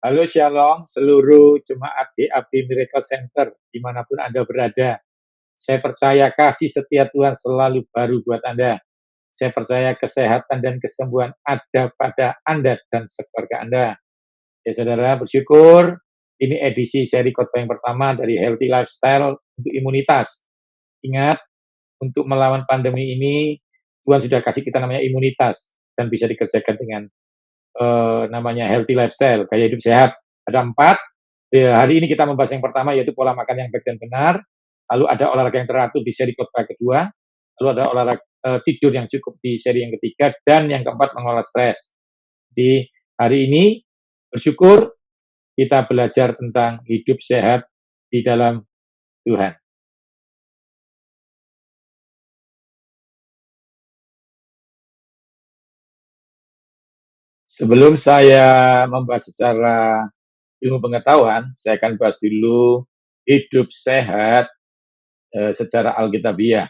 Halo Shalom seluruh jemaat GAP Miracle Center dimanapun Anda berada. Saya percaya kasih setia Tuhan selalu baru buat Anda. Saya percaya kesehatan dan kesembuhan ada pada Anda dan sekeluarga Anda. Ya saudara, bersyukur ini edisi seri khotbah yang pertama dari Healthy Lifestyle untuk imunitas. Ingat, untuk melawan pandemi ini Tuhan sudah kasih kita namanya imunitas dan bisa dikerjakan dengan namanya healthy lifestyle, gaya hidup sehat. Ada 4. Ya, hari ini kita membahas yang pertama yaitu pola makan yang baik dan benar. Lalu ada olahraga yang teratur di seri khotbah kedua. Lalu ada olahraga tidur yang cukup di seri yang ketiga. Dan yang keempat mengelola stres. Di hari ini bersyukur kita belajar tentang hidup sehat di dalam Tuhan. Sebelum saya membahas secara ilmu pengetahuan, saya akan bahas dulu hidup sehat secara Alkitabiah.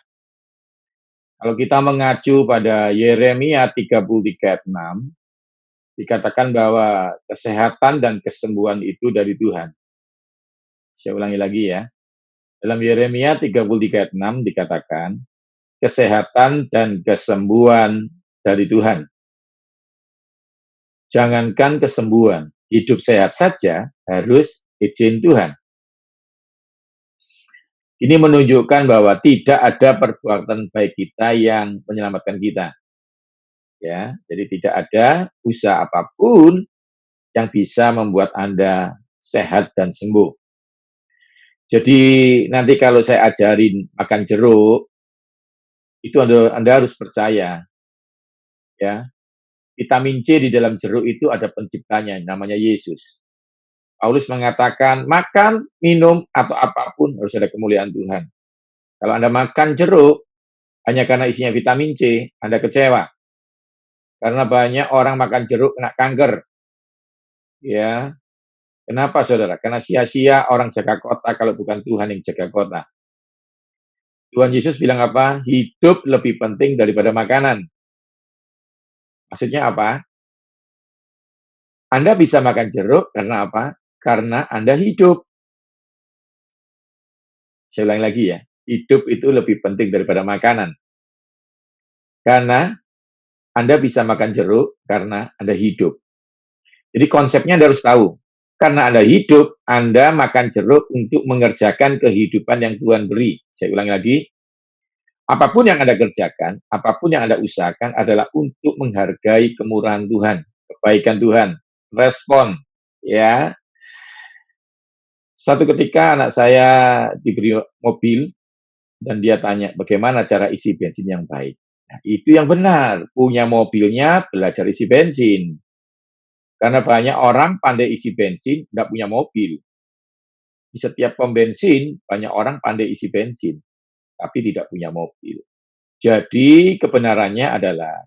Kalau kita mengacu pada Yeremia 33:6, dikatakan bahwa kesehatan dan kesembuhan itu dari Tuhan. Saya ulangi lagi ya. Dalam Yeremia 33:6 dikatakan, kesehatan dan kesembuhan dari Tuhan. Jangankan kesembuhan, hidup sehat saja harus izin Tuhan. Ini menunjukkan bahwa tidak ada perbuatan baik kita yang menyelamatkan kita. Ya, jadi tidak ada usaha apapun yang bisa membuat Anda sehat dan sembuh. Jadi nanti kalau saya ajarin makan jeruk, itu Anda harus percaya, ya. Vitamin C di dalam jeruk itu ada penciptanya, namanya Yesus. Paulus mengatakan, makan, minum, atau apapun harus ada kemuliaan Tuhan. Kalau Anda makan jeruk, hanya karena isinya vitamin C, Anda kecewa. Karena banyak orang makan jeruk kena kanker. Ya, kenapa saudara? Karena sia-sia orang jaga kota kalau bukan Tuhan yang jaga kota. Tuhan Yesus bilang apa? Hidup lebih penting daripada makanan. Maksudnya apa? Anda bisa makan jeruk karena apa? Karena Anda hidup. Saya ulang lagi ya. Hidup itu lebih penting daripada makanan. Karena Anda bisa makan jeruk karena Anda hidup. Jadi konsepnya Anda harus tahu. Karena Anda hidup, Anda makan jeruk untuk mengerjakan kehidupan yang Tuhan beri. Saya ulang lagi. Apapun yang Anda kerjakan, apapun yang Anda usahakan adalah untuk menghargai kemurahan Tuhan, kebaikan Tuhan. Respon, ya. Satu ketika anak saya diberi mobil dan dia tanya bagaimana cara isi bensin yang baik. Nah, itu yang benar. Punya mobilnya belajar isi bensin. Karena banyak orang pandai isi bensin, nggak punya mobil. Di setiap pom bensin, banyak orang pandai isi bensin, tapi tidak punya mobil. Jadi kebenarannya adalah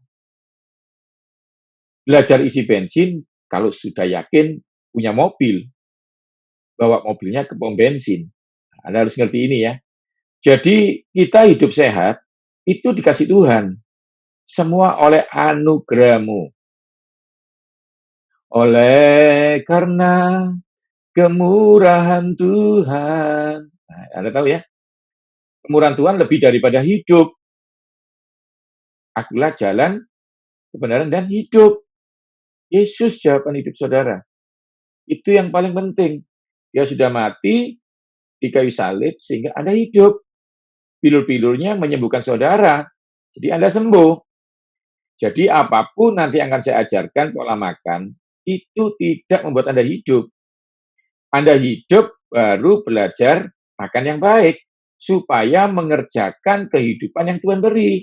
belajar isi bensin kalau sudah yakin punya mobil, bawa mobilnya ke pom bensin. Anda harus ngerti ini ya. Jadi kita hidup sehat itu dikasih Tuhan. Semua oleh anugerah-Mu. Oleh karena kemurahan Tuhan. Nah, Anda tahu ya, kemurahan Tuhan lebih daripada hidup. Akulah jalan, kebenaran, dan hidup. Yesus jawaban hidup saudara. Itu yang paling penting. Dia sudah mati di kayu salib sehingga Anda hidup. Pilur-pilurnya menyembuhkan saudara. Jadi Anda sembuh. Jadi apapun nanti akan saya ajarkan pola makan, itu tidak membuat Anda hidup. Anda hidup baru belajar makan yang baik supaya mengerjakan kehidupan yang Tuhan beri.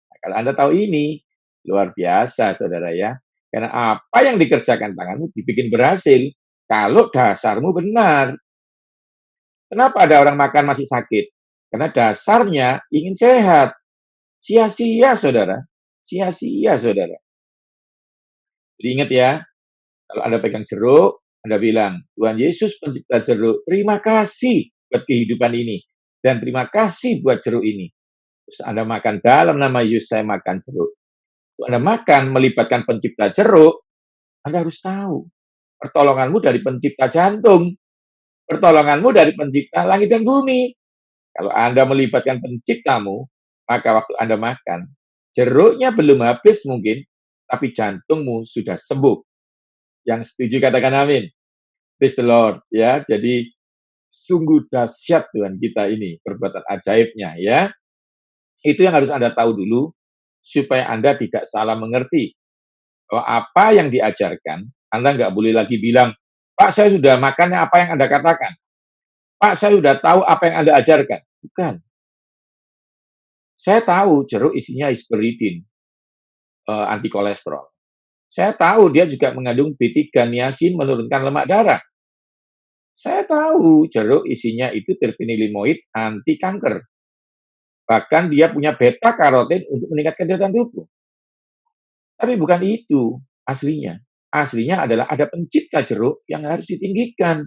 Nah, kalau Anda tahu ini, luar biasa saudara ya. Karena apa yang dikerjakan tanganmu dibikin berhasil kalau dasarmu benar. Kenapa ada orang makan masih sakit? Karena dasarnya ingin sehat. Sia-sia saudara. Sia-sia saudara. Jadi ingat ya, kalau Anda pegang jeruk, Anda bilang, Tuhan Yesus pencipta jeruk, terima kasih buat kehidupan ini. Dan terima kasih buat jeruk ini. Terus Anda makan dalam nama Yesus, saya makan jeruk. Anda makan melibatkan pencipta jeruk, Anda harus tahu pertolonganmu dari pencipta jantung, pertolonganmu dari pencipta langit dan bumi. Kalau Anda melibatkan penciptamu, maka waktu Anda makan, jeruknya belum habis mungkin, tapi jantungmu sudah sembuh. Yang setuju katakan amin. Praise the Lord. Ya, jadi sungguh dahsyat Tuhan kita ini, perbuatan ajaibnya ya. Itu yang harus Anda tahu dulu, supaya Anda tidak salah mengerti. Bahwa apa yang diajarkan, Anda nggak boleh lagi bilang, Pak, saya sudah makan apa yang Anda katakan. Pak, saya sudah tahu apa yang Anda ajarkan. Bukan. Saya tahu jeruk isinya isperitin, anti kolesterol. Saya tahu dia juga mengandung B3 niacin menurunkan lemak darah. Saya tahu jeruk isinya itu terpinolimoid anti kanker. Bahkan dia punya beta karotin untuk meningkatkan daya tahan tubuh. Tapi bukan itu aslinya. Aslinya adalah ada pencipta jeruk yang harus ditinggikan.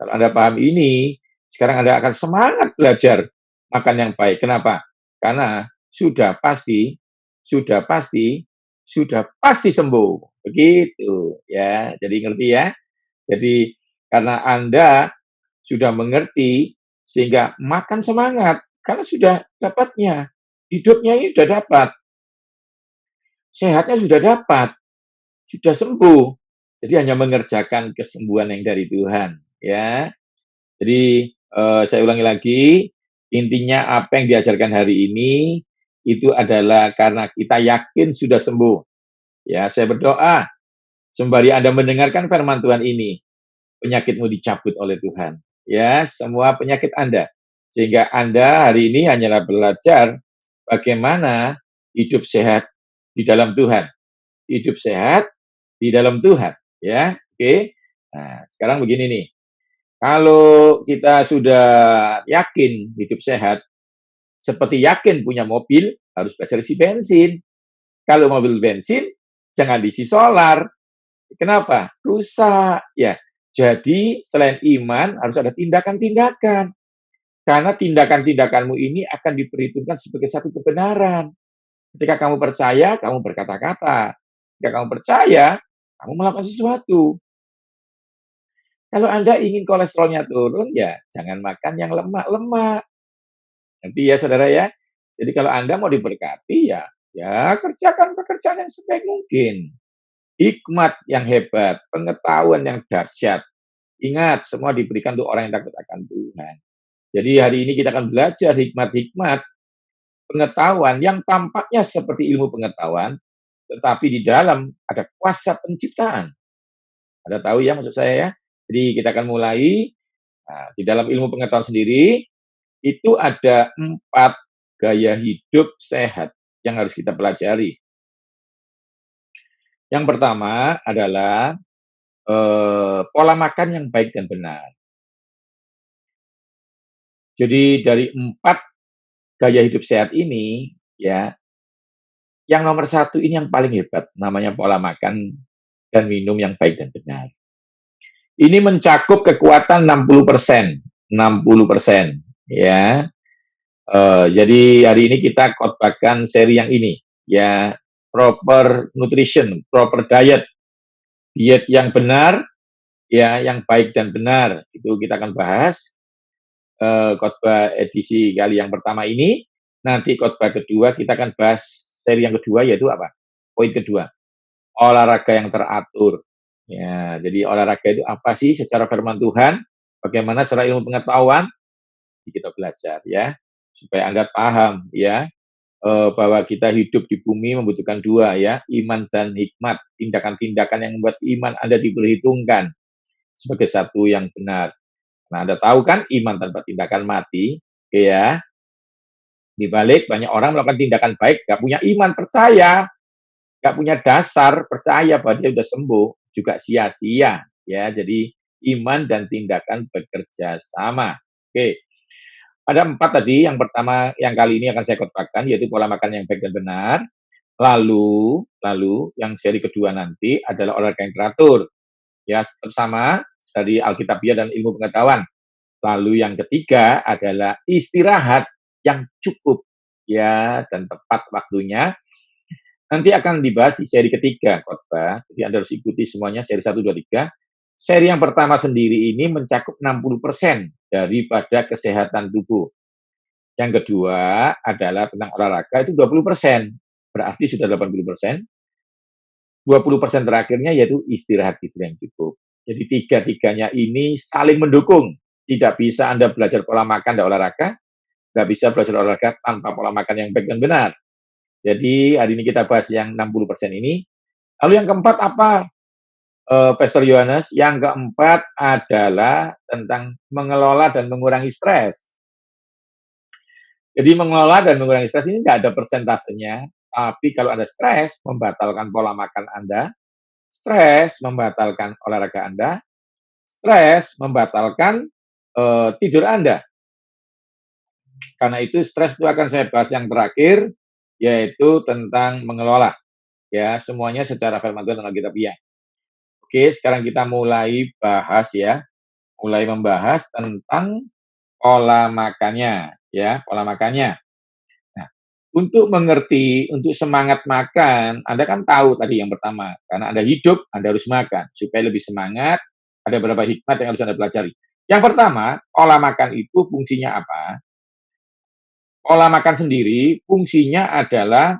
Kalau Anda paham ini, sekarang Anda akan semangat belajar makan yang baik. Kenapa? Karena sudah pasti sembuh. Begitu ya. Jadi ngerti ya. Jadi karena Anda sudah mengerti sehingga makan semangat karena sudah dapatnya. Hidupnya ini sudah dapat. Sehatnya sudah dapat. Sudah sembuh. Jadi hanya mengerjakan kesembuhan yang dari Tuhan ya. Jadi saya ulangi lagi, intinya apa yang diajarkan hari ini itu adalah karena kita yakin sudah sembuh. Ya, saya berdoa sembari Anda mendengarkan firman Tuhan ini, penyakitmu dicabut oleh Tuhan. Ya, semua penyakit Anda. Sehingga Anda hari ini hanyalah belajar bagaimana hidup sehat di dalam Tuhan. Hidup sehat di dalam Tuhan, ya. Oke. Nah, sekarang begini nih. Kalau kita sudah yakin hidup sehat, seperti yakin punya mobil, harus belajar isi bensin. Kalau mobil bensin, jangan diisi solar. Kenapa? Rusak. Ya. Jadi, selain iman, harus ada tindakan-tindakan. Karena tindakan-tindakanmu ini akan diperhitungkan sebagai satu kebenaran. Ketika kamu percaya, kamu berkata-kata. Ketika kamu percaya, kamu melakukan sesuatu. Kalau Anda ingin kolesterolnya turun, ya jangan makan yang lemak-lemak. Nanti ya saudara ya. Jadi kalau Anda mau diberkati, ya kerjakan pekerjaan yang sebaik mungkin. Hikmat yang hebat, pengetahuan yang dahsyat. Ingat, semua diberikan untuk orang yang takut akan Tuhan. Jadi hari ini kita akan belajar hikmat-hikmat pengetahuan yang tampaknya seperti ilmu pengetahuan, tetapi di dalam ada kuasa penciptaan. Anda tahu ya maksud saya ya? Jadi kita akan mulai. Nah, di dalam ilmu pengetahuan sendiri, itu ada 4 gaya hidup sehat yang harus kita pelajari. Yang pertama adalah pola makan yang baik dan benar. Jadi dari 4 gaya hidup sehat ini, ya, yang nomor 1 ini yang paling hebat, namanya pola makan dan minum yang baik dan benar. Ini mencakup kekuatan 60%, 60%, ya. Jadi hari ini kita khotbahkan seri yang ini, ya, proper nutrition, proper diet, diet yang benar, ya, yang baik dan benar. Itu kita akan bahas khotbah edisi kali yang pertama ini. Nanti khotbah kedua kita akan bahas seri yang kedua yaitu apa? Poin kedua, olahraga yang teratur. Ya, jadi olahraga itu apa sih secara firman Tuhan? Bagaimana secara ilmu pengetahuan? Kita belajar ya, supaya Anda paham ya, bahwa kita hidup di bumi membutuhkan 2 ya, iman dan hikmat, tindakan-tindakan yang membuat iman Anda diperhitungkan sebagai satu yang benar. Nah, Anda tahu kan iman tanpa tindakan mati, ya. Di balik banyak orang melakukan tindakan baik, nggak punya iman, percaya, nggak punya dasar, percaya bahwa dia sudah sembuh, juga sia-sia. Ya, jadi iman dan tindakan bekerja sama. Oke. Ada 4 tadi, yang pertama yang kali ini akan saya khotbahkan, yaitu pola makan yang baik dan benar. Lalu yang seri kedua nanti adalah olahraga yang teratur. Ya, tetap sama dari Alkitabiah dan ilmu pengetahuan. Lalu yang ketiga adalah istirahat yang cukup ya dan tepat waktunya. Nanti akan dibahas di seri ketiga khotbah. Jadi Anda harus ikuti semuanya seri 1, 2, 3. Seri yang pertama sendiri ini mencakup 60% daripada kesehatan tubuh. Yang kedua adalah tentang olahraga itu 20%. Berarti sudah 80%. 20% terakhirnya yaitu istirahat tidur yang cukup. Jadi tiga-tiganya ini saling mendukung. Tidak bisa Anda belajar pola makan dan olahraga, nggak bisa belajar olahraga tanpa pola makan yang baik dan benar. Jadi hari ini kita bahas yang 60% ini. Lalu yang keempat apa, Pastor Yohanes? Yang keempat adalah tentang mengelola dan mengurangi stres. Jadi mengelola dan mengurangi stres ini nggak ada persentasenya, tapi kalau Anda stres, membatalkan pola makan Anda, stres membatalkan olahraga Anda, stres membatalkan tidur Anda. Karena itu stres itu akan saya bahas yang terakhir, yaitu tentang mengelola. Ya, semuanya secara firman Tuhan dalam Alkitabiah. Oke, sekarang kita mulai bahas ya, mulai membahas tentang pola makannya, ya, pola makannya. Nah, untuk mengerti, untuk semangat makan, Anda kan tahu tadi yang pertama, karena Anda hidup, Anda harus makan. Supaya lebih semangat, ada beberapa hikmat yang harus Anda pelajari. Yang pertama, pola makan itu fungsinya apa? Pola makan sendiri fungsinya adalah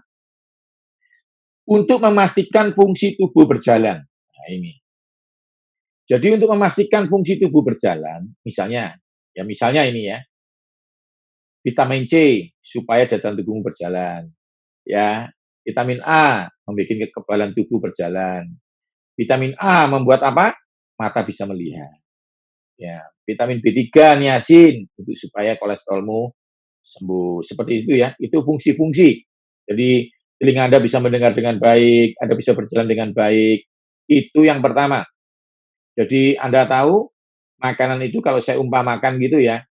untuk memastikan fungsi tubuh berjalan. Nah, ini. Jadi untuk memastikan fungsi tubuh berjalan, misalnya ini ya, vitamin C supaya daya tahan tubuhmu berjalan, ya. Vitamin A membuat kekebalan tubuh berjalan. Vitamin A membuat apa? Mata bisa melihat. Ya, vitamin B3 niacin untuk supaya kolesterolmu sembuh. Seperti itu ya. Itu fungsi-fungsi. Jadi telinga Anda bisa mendengar dengan baik, Anda bisa berjalan dengan baik. Itu yang pertama. Jadi Anda tahu makanan itu kalau saya umpamakan gitu ya,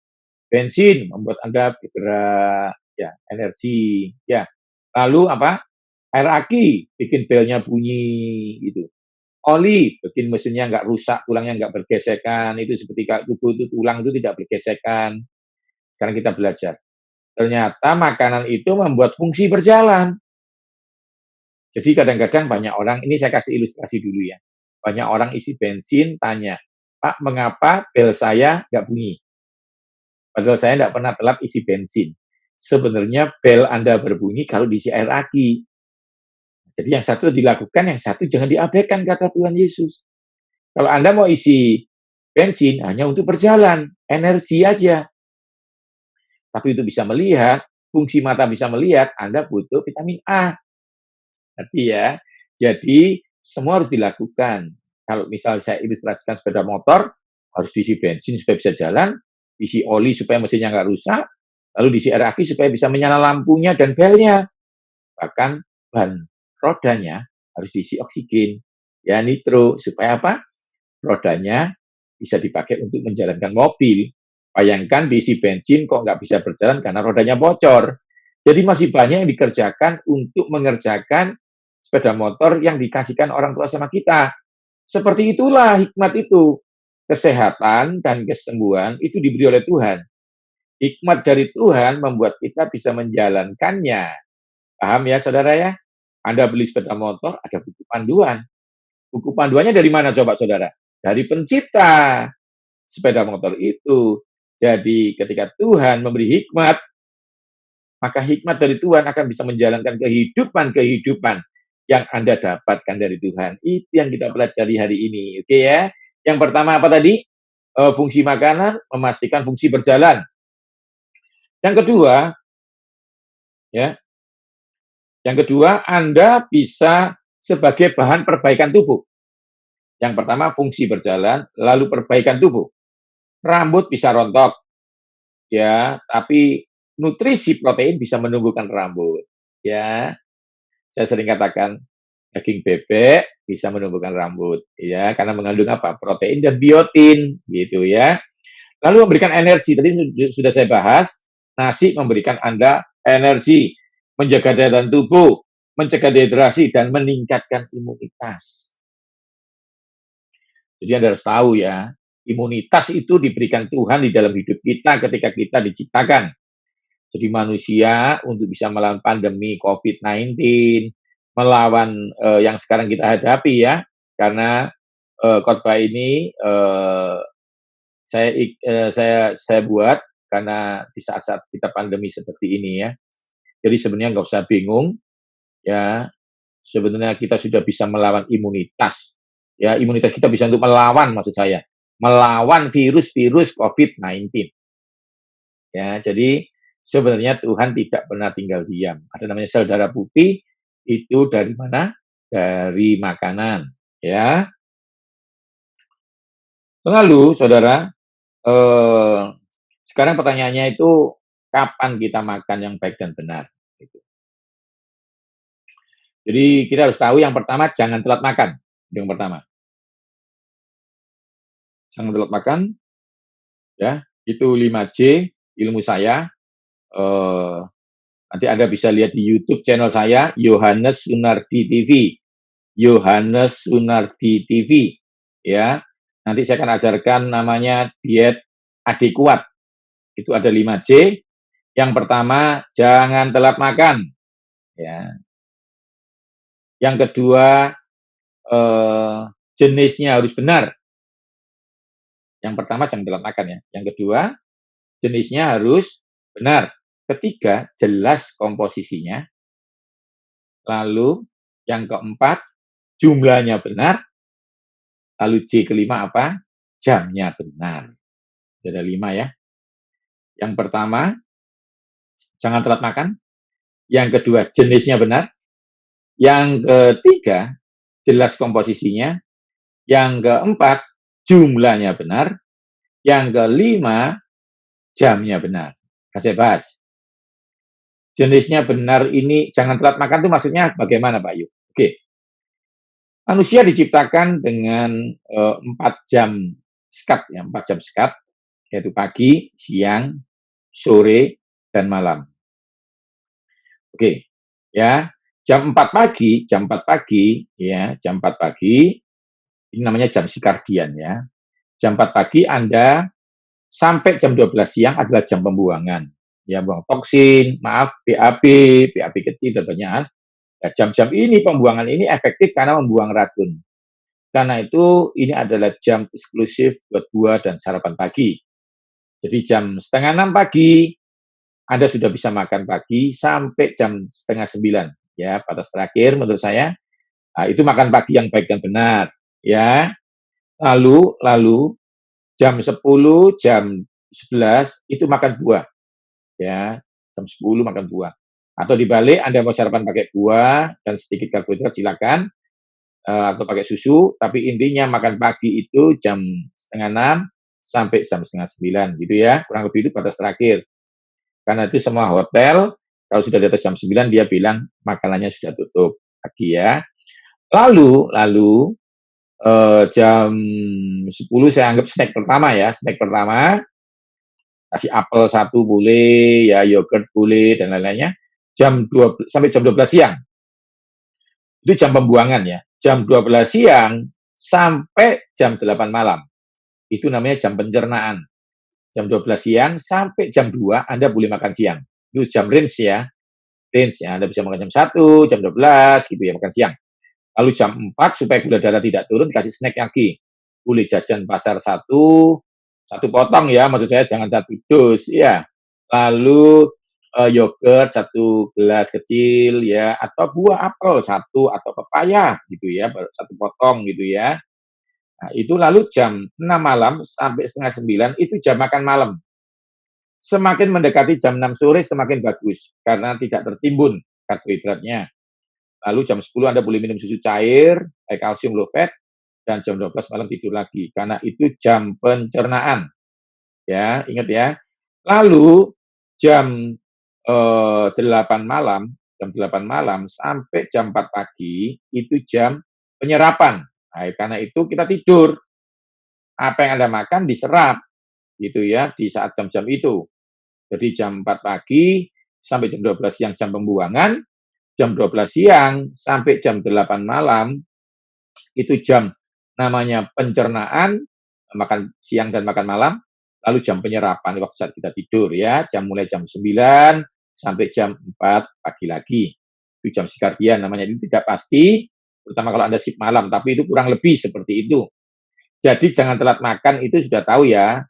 bensin membuat Anda bergerak, ya, energi, ya. Lalu apa? Air aki bikin belnya bunyi gitu. Oli bikin mesinnya nggak rusak, tulangnya nggak bergesekan. Itu seperti tubuh itu tulang itu tidak bergesekan. Sekarang kita belajar. Ternyata makanan itu membuat fungsi berjalan. Jadi kadang-kadang banyak orang, ini saya kasih ilustrasi dulu ya. Banyak orang isi bensin tanya, Pak, mengapa bel saya nggak bunyi? Padahal saya nggak pernah telat isi bensin. Sebenarnya bel Anda berbunyi kalau diisi air aki. Jadi yang satu dilakukan, yang satu jangan diabaikan, kata Tuhan Yesus. Kalau Anda mau isi bensin hanya untuk berjalan, energi aja. Tapi untuk bisa melihat, fungsi mata bisa melihat, Anda butuh vitamin A. Ngerti ya? Jadi semua harus dilakukan. Kalau misal saya ilustrasikan sepeda motor, harus diisi bensin supaya bisa jalan, diisi oli supaya mesinnya nggak rusak, lalu diisi air aki supaya bisa menyala lampunya dan belnya. Bahkan ban rodanya harus diisi oksigen, ya nitro, supaya apa? Rodanya bisa dipakai untuk menjalankan mobil. Bayangkan diisi bensin kok nggak bisa berjalan karena rodanya bocor. Jadi masih banyak yang dikerjakan untuk mengerjakan sepeda motor yang dikasihkan orang tua sama kita. Seperti itulah hikmat itu. Kesehatan dan kesembuhan itu diberi oleh Tuhan. Hikmat dari Tuhan membuat kita bisa menjalankannya. Paham ya saudara ya? Anda beli sepeda motor, ada buku panduan. Buku panduannya dari mana coba saudara? Dari pencipta sepeda motor itu. Jadi ketika Tuhan memberi hikmat, maka hikmat dari Tuhan akan bisa menjalankan kehidupan yang Anda dapatkan dari Tuhan. Itu yang kita pelajari hari ini. Oke ya. Yang pertama apa tadi? Fungsi makanan, memastikan fungsi berjalan. Yang kedua, ya. Yang kedua, Anda bisa sebagai bahan perbaikan tubuh. Yang pertama, fungsi berjalan, lalu perbaikan tubuh. Rambut bisa rontok, ya, tapi nutrisi protein bisa menumbuhkan rambut, ya. Saya sering katakan daging bebek bisa menumbuhkan rambut, ya, karena mengandung apa? Protein dan biotin, gitu ya. Lalu memberikan energi, tadi sudah saya bahas, nasi memberikan Anda energi, menjaga daya tahan tubuh, mencegah dehidrasi, dan meningkatkan imunitas. Jadi Anda harus tahu ya, imunitas itu diberikan Tuhan di dalam hidup kita ketika kita diciptakan. Jadi manusia untuk bisa melawan pandemi COVID-19, melawan yang sekarang kita hadapi ya, karena khotbah ini saya buat karena di saat-saat kita pandemi seperti ini ya. Jadi sebenarnya nggak usah bingung ya, sebenarnya kita sudah bisa melawan imunitas. Ya, imunitas kita bisa untuk melawan maksud saya, melawan virus-virus COVID-19. Ya, jadi sebenarnya Tuhan tidak pernah tinggal diam. Ada namanya sel darah putih, itu dari mana? Dari makanan, ya. Lalu saudara, eee, sekarang pertanyaannya itu, kapan kita makan yang baik dan benar? Gitu. Jadi kita harus tahu yang pertama jangan telat makan, yang pertama. Jangan telat makan, ya, itu 5J ilmu saya, eee, nanti Anda bisa lihat di YouTube channel saya, Yohanes Sunardi TV. Yohanes Sunardi TV, ya. Nanti saya akan ajarkan namanya diet adik kuat. Itu ada 5J. Yang pertama, jangan telat makan, ya. Yang kedua, jenisnya harus benar. Yang pertama jangan telat makan ya. Yang kedua, jenisnya harus benar. Ketiga, jelas komposisinya. Lalu yang keempat, jumlahnya benar. Lalu J kelima apa? Jamnya benar. Ada 5 ya. Yang pertama, jangan telat makan. Yang kedua, jenisnya benar. Yang ketiga, jelas komposisinya. Yang keempat, jumlahnya benar. Yang kelima, jamnya benar. Saya bahas. Jenisnya benar ini, jangan telat makan itu maksudnya bagaimana Pak Yu? Oke. Manusia diciptakan dengan 4 jam sekat, ya, 4 jam sekat, yaitu pagi, siang, sore, dan malam. Oke, ya. Jam 4 pagi, ya, jam 4 pagi, ini namanya jam sirkadian ya. Jam 4 pagi Anda sampai jam 12 siang adalah jam pembuangan. Ya, buang toksin, maaf, BAB, BAB kecil dan banyak hal. Nah, jam-jam ini, pembuangan ini efektif karena membuang racun. Karena itu, ini adalah jam eksklusif buat buah dan sarapan pagi. Jadi jam setengah 6 pagi, Anda sudah bisa makan pagi sampai jam setengah 9. Ya, batas terakhir menurut saya, nah, itu makan pagi yang baik dan benar. Ya, lalu jam 10, jam 11 itu makan buah. Ya, jam 10 makan buah. Atau dibalik, Anda mau sarapan pakai buah dan sedikit karbohidrat silakan, atau pakai susu, tapi intinya makan pagi itu jam setengah 6 sampai jam setengah 9 gitu ya, kurang lebih itu batas terakhir. Karena itu semua hotel kalau sudah di atas jam 9 dia bilang makanannya sudah tutup pagi ya. Lalu jam 10 saya anggap snack pertama ya, snack pertama kasih apel 1 boleh, ya yogurt boleh dan lain-lainnya. Jam 12 sampai jam 12 siang. Itu jam pembuangan ya. Jam 12 siang sampai jam 8 malam. Itu namanya jam pencernaan. Jam 12 siang sampai jam 2 Anda boleh makan siang. Itu jam range ya. Range ya. Anda bisa makan jam 1, jam 12 gitu ya makan siang. Lalu jam 4 supaya gula darah tidak turun kasih snack lagi. Boleh jajan pasar 1 potong ya, maksud saya jangan 1 dus ya. Lalu yogurt 1 gelas kecil ya, atau buah apel 1 atau pepaya gitu ya, 1 potong gitu ya. Nah, itu lalu jam 6 malam sampai setengah 9 itu jam makan malam. Semakin mendekati jam 6 sore semakin bagus karena tidak tertimbun karbohidratnya. Lalu jam 10 Anda boleh minum susu cair, kalsium low fat, dan jam 12 malam tidur lagi karena itu jam pencernaan. Ya, ingat ya. Lalu jam 8 malam, sampai jam 4 pagi itu jam penyerapan. Nah, karena itu kita tidur. Apa yang Anda makan diserap gitu ya di saat jam-jam itu. Jadi jam 4 pagi sampai jam 12 siang jam pembuangan, jam 12 siang sampai jam 8 malam itu jam namanya pencernaan, makan siang dan makan malam, lalu jam penyerapan waktu saat kita tidur ya, mulai jam 9 sampai jam 4 pagi lagi. Itu jam sirkadian namanya, itu tidak pasti, terutama kalau Anda shift malam, tapi itu kurang lebih seperti itu. Jadi jangan telat makan itu sudah tahu ya,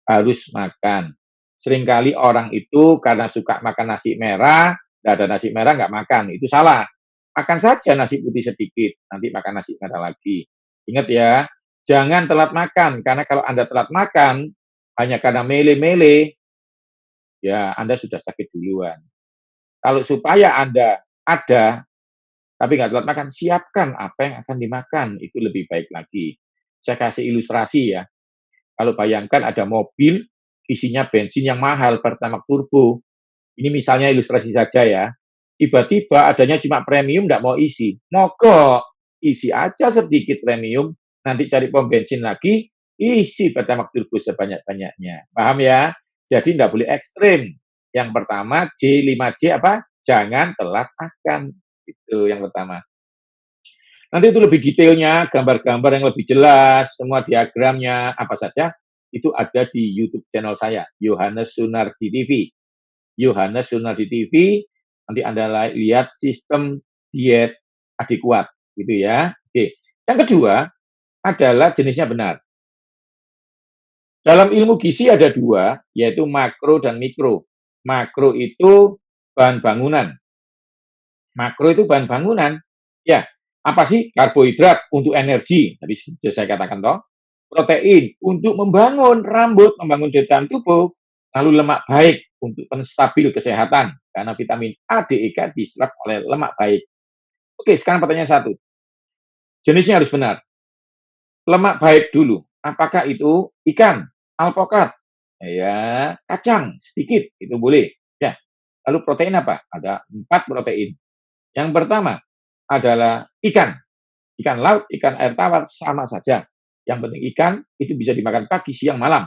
harus makan. Seringkali orang itu karena suka makan nasi merah, nggak ada nasi merah nggak makan, itu salah. Makan saja nasi putih sedikit, nanti makan nasi merah lagi. Ingat ya, jangan telat makan, karena kalau Anda telat makan, hanya karena mele-mele, ya Anda sudah sakit duluan. Kalau supaya Anda ada, tapi nggak telat makan, siapkan apa yang akan dimakan, itu lebih baik lagi. Saya kasih ilustrasi ya, kalau bayangkan ada mobil, isinya bensin yang mahal, Pertamax turbo. Ini misalnya ilustrasi saja ya. Tiba-tiba adanya cuma premium, nggak mau isi. Mogok, isi aja sedikit premium, nanti cari pom bensin lagi, isi Pertamax turbo sebanyak-banyaknya. Paham ya? Jadi nggak boleh ekstrim. Yang pertama, J5J apa? Jangan telat makan. Itu yang pertama. Nanti itu lebih detailnya, gambar-gambar yang lebih jelas, semua diagramnya, apa saja, itu ada di YouTube channel saya, Yohanes Sunardi TV. Yohanes Sunardi TV, nanti Anda lihat sistem diet adik kuat, gitu ya. Oke. Yang kedua adalah jenisnya benar. Dalam ilmu gizi ada dua, yaitu makro dan mikro. Makro itu bahan bangunan. Makro itu bahan bangunan. Ya, apa sih? Karbohidrat untuk energi. Tadi sudah saya katakan toh. Protein untuk membangun rambut, membangun daya tahan tubuh. Lalu lemak baik untuk penstabil kesehatan. Karena vitamin A, D, E, K diserap oleh lemak baik. Oke, sekarang pertanyaan satu. Jenisnya harus benar. Lemak baik dulu. Apakah itu ikan, alpukat, ya, kacang sedikit, itu boleh. Ya. Lalu protein apa? Ada 4 protein. Yang pertama adalah ikan. Ikan laut, ikan air tawar, sama saja. Yang penting ikan itu bisa dimakan pagi, siang, malam.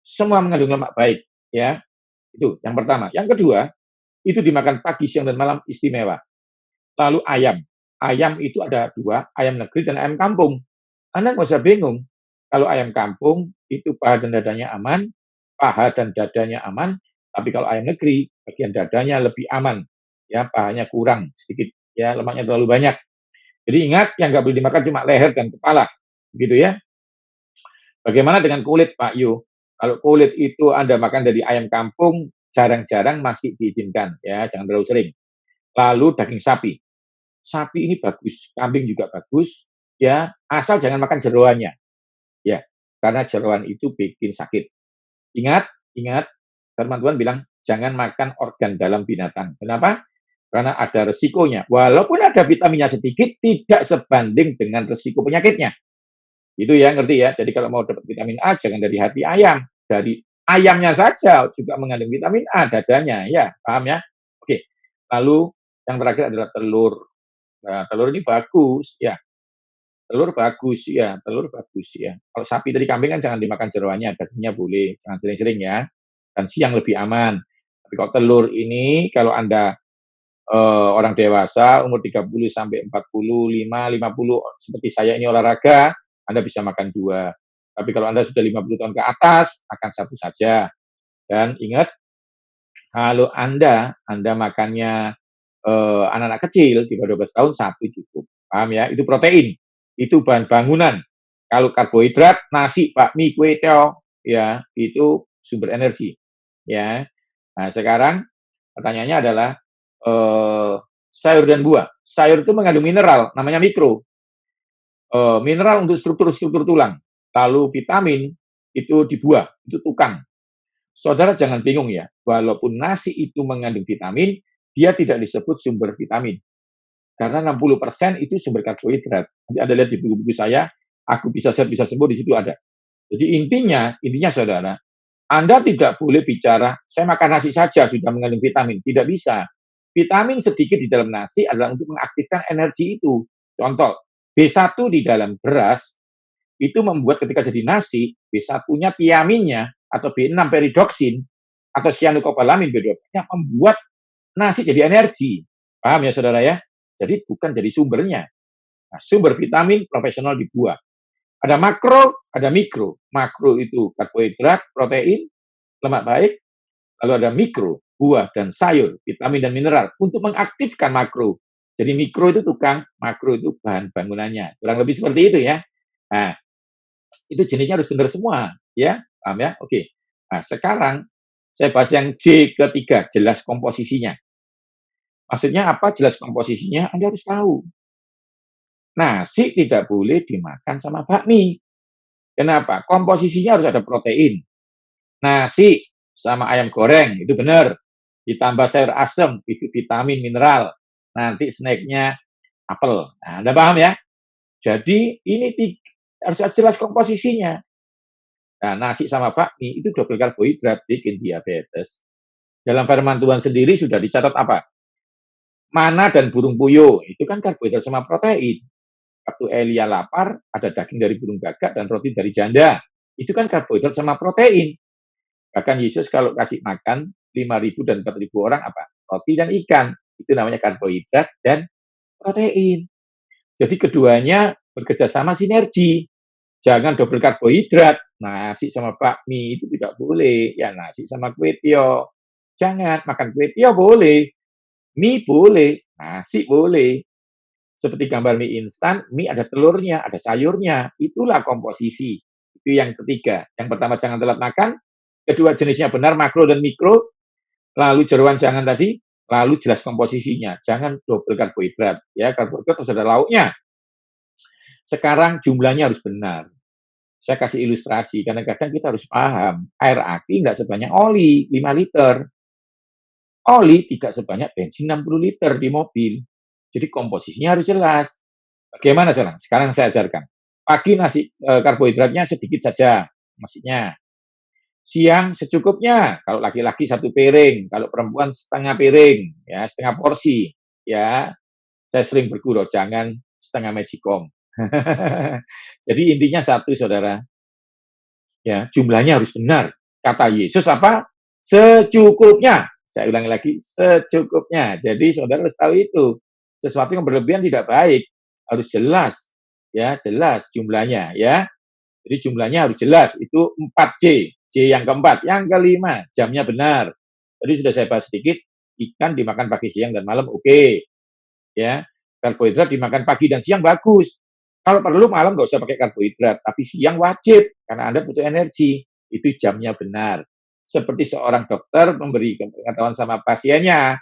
Semua mengandung lemak baik. Ya, itu yang pertama. Yang kedua, itu dimakan pagi, siang, dan malam istimewa. Lalu ayam. Ayam itu ada dua, ayam negeri dan ayam kampung. Anda nggak usah bingung. Kalau ayam kampung, itu paha dan dadanya aman, paha dan dadanya aman. Tapi kalau ayam negeri, bagian dadanya lebih aman. Ya, pahanya kurang sedikit. Ya, lemaknya terlalu banyak. Jadi ingat, yang nggak boleh dimakan cuma leher dan kepala. Begitu ya. Bagaimana dengan kulit, Pak Yu? Kalau kulit itu Anda makan dari ayam kampung, jarang-jarang masih diizinkan. Ya, jangan terlalu sering. Lalu daging sapi. Sapi ini bagus, kambing juga bagus. Ya, asal jangan makan jeroannya. Ya, karena jeroan itu bikin sakit. Ingat, ingat, firman Tuhan bilang, jangan makan organ dalam binatang. Kenapa? Karena ada resikonya. Walaupun ada vitaminnya sedikit, tidak sebanding dengan resiko penyakitnya. Itu ya, ngerti ya? Jadi kalau mau dapat vitamin A, jangan dari hati ayam. Dari ayamnya saja juga mengandung vitamin A, dadanya. Ya, paham ya? Oke. Lalu yang terakhir adalah telur. Nah, telur ini bagus, ya. Telur bagus, ya. Telur bagus, ya. Kalau sapi dari kambing kan jangan dimakan jeroannya, dagingnya boleh. Jangan sering-sering ya. Dan siang lebih aman. Tapi kalau telur ini, kalau Anda orang dewasa umur 30 sampai 45, 50 seperti saya ini olahraga, Anda bisa makan 2. Tapi kalau Anda sudah 50 tahun ke atas, makan 1 saja. Dan ingat, kalau Anda makannya anak-anak kecil di bawah 12 tahun, 1 cukup. Paham ya? Itu protein. Itu bahan bangunan. Kalau karbohidrat, nasi, bakmi, kue, teo, ya, itu sumber energi. Ya. Nah, sekarang pertanyaannya adalah sayur dan buah. Sayur itu mengandung mineral, namanya mikro. Mineral untuk struktur-struktur tulang. Lalu vitamin itu di buah, itu tukang. Saudara jangan bingung ya, walaupun nasi itu mengandung vitamin, dia tidak disebut sumber vitamin. Karena 60% itu sumber karbohidrat. Nanti Anda lihat di buku-buku saya, aku bisa sehat, bisa sembuh, di situ ada. Jadi intinya saudara, Anda tidak boleh bicara, saya makan nasi saja sudah mengandung vitamin. Tidak bisa. Vitamin sedikit di dalam nasi adalah untuk mengaktifkan energi itu. Contoh, B1 di dalam beras, itu membuat ketika jadi nasi, B1-nya tiaminnya, atau B6 peridoksin, atau cyanocobalamin B12-nya, membuat nasi jadi energi. Paham ya saudara ya? Jadi bukan jadi sumbernya. Nah, sumber vitamin profesional di buah. Ada makro, ada mikro. Makro itu karbohidrat, protein, lemak baik. Lalu ada mikro, buah dan sayur, vitamin dan mineral. Untuk mengaktifkan makro, Jadi mikro itu tukang, makro itu bahan bangunannya. Kurang lebih seperti itu ya. Nah, itu jenisnya harus benar semua, ya. Paham ya? Oke. Nah, sekarang saya bahas yang J ketiga, jelas komposisinya. Maksudnya apa jelas komposisinya? Anda harus tahu. Nasi tidak boleh dimakan sama bakmi. Kenapa? Komposisinya harus ada protein. Nasi sama ayam goreng, itu benar. Ditambah sayur asem, itu vitamin, mineral. Nanti snacknya apel. Nah, Anda paham ya? Jadi ini harus jelas komposisinya. Nah, nasi sama bakmi itu double karbohidrat bikin diabetes. Dalam firman Tuhan sendiri sudah dicatat apa? Mana dan burung puyuh, itu kan karbohidrat sama protein. Waktu Elia lapar, ada daging dari burung gagak dan roti dari janda. Itu kan karbohidrat sama protein. Bahkan Yesus kalau kasih makan 5.000 dan 4.000 orang apa? Roti dan ikan. Itu namanya karbohidrat dan protein. Jadi keduanya bekerjasama sinergi. Jangan double karbohidrat. Nasi sama bakmi itu tidak boleh. Ya nasi sama kue tio. Jangan makan kue tio boleh. Mie boleh. Nasi boleh. Seperti gambar mie instan, mie ada telurnya, ada sayurnya. Itulah komposisi. Itu yang ketiga. Yang pertama jangan telat makan. Kedua jenisnya benar, makro dan mikro. Lalu jeroan jangan tadi. Lalu jelas komposisinya. Jangan double karbohidrat. Ya, karbohidrat harus ada lauknya. Sekarang jumlahnya harus benar. Saya kasih ilustrasi. Kadang-kadang kita harus paham. Air aki nggak sebanyak oli, 5 liter. Oli tidak sebanyak bensin 60 liter di mobil. Jadi komposisinya harus jelas. Bagaimana sekarang? Sekarang saya ajarkan. Pagi nasi karbohidratnya sedikit saja, maksudnya. Siang secukupnya. Kalau laki-laki 1 piring, kalau perempuan setengah piring, ya setengah porsi. Ya, saya sering bergurau, jangan setengah magicom. Jadi intinya satu, saudara. Ya, jumlahnya harus benar. Kata Yesus apa? Secukupnya. Saya ulangi lagi, secukupnya. Jadi saudara harus tahu itu. Sesuatu yang berlebihan tidak baik. Harus jelas. Ya, jelas jumlahnya. Ya, jadi jumlahnya harus jelas. Itu 4J. J yang keempat. Yang kelima, jamnya benar. Tadi sudah saya bahas sedikit. Ikan dimakan pagi, siang, dan malam. Oke. Ya, karbohidrat dimakan pagi dan siang bagus. Kalau perlu malam nggak usah pakai karbohidrat, tapi siang wajib karena Anda butuh energi. Itu jamnya benar. Seperti seorang dokter memberi pengetahuan sama pasiennya,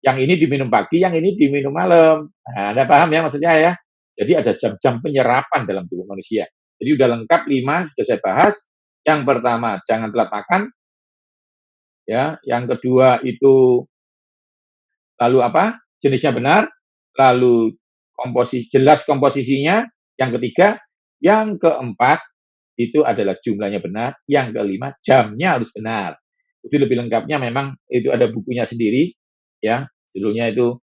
yang ini diminum pagi, yang ini diminum malam. Nah, Anda paham ya maksudnya ya? Jadi ada jam-jam penyerapan dalam tubuh manusia. Jadi udah lengkap 5 sudah saya bahas. Yang pertama jangan telat makan. Ya, yang kedua itu lalu apa? Jenisnya benar. Lalu jelas komposisinya. Yang ketiga, yang keempat itu adalah jumlahnya benar. Yang kelima, jamnya harus benar. Itu lebih lengkapnya memang itu ada bukunya sendiri, ya. Judulnya itu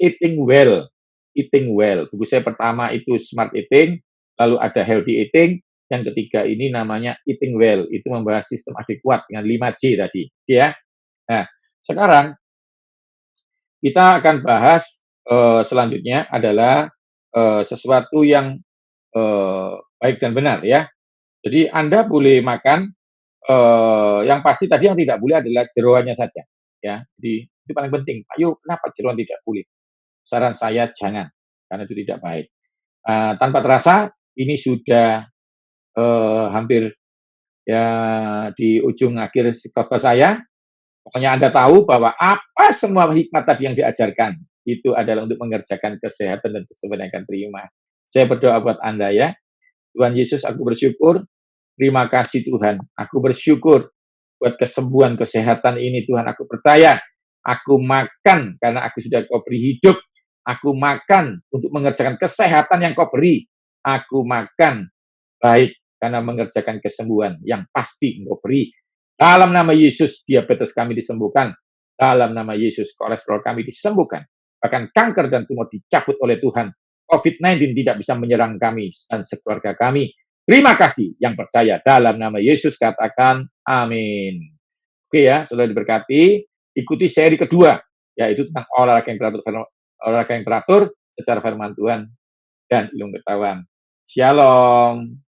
Eating Well. Eating Well. Buku saya pertama itu Smart Eating, lalu ada Healthy Eating. Yang ketiga ini namanya Eating Well. Itu membahas sistem adekuat dengan 5J tadi, ya. Nah, sekarang kita akan bahas selanjutnya adalah sesuatu yang baik dan benar ya. Jadi Anda boleh makan, yang pasti tadi yang tidak boleh adalah jeroannya saja ya. Jadi itu paling penting. Ayo kenapa jeroan tidak boleh? Saran saya jangan, karena itu tidak baik. Tanpa terasa ini sudah hampir ya di ujung akhir khotbah saya. Pokoknya Anda tahu bahwa apa semua hikmat tadi yang diajarkan itu adalah untuk mengerjakan kesehatan dan kesembuhan yang akan terima. Saya berdoa buat Anda ya. Tuhan Yesus, aku bersyukur. Terima kasih Tuhan. Aku bersyukur buat kesembuhan kesehatan ini Tuhan. Aku percaya. Aku makan karena aku sudah Kau beri hidup. Aku makan untuk mengerjakan kesehatan yang Kau beri. Aku makan baik karena mengerjakan kesembuhan yang pasti Engkau beri. Dalam nama Yesus, diabetes kami disembuhkan. Dalam nama Yesus, kolesterol kami disembuhkan. Bahkan kanker dan tumor dicabut oleh Tuhan. COVID-19 tidak bisa menyerang kami dan sekeluarga kami. Terima kasih yang percaya. Dalam nama Yesus katakan amin. Oke ya, saudara diberkati. Ikuti seri kedua, yaitu tentang olahraga yang teratur secara firman Tuhan dan ilmu pengetahuan. Shalom.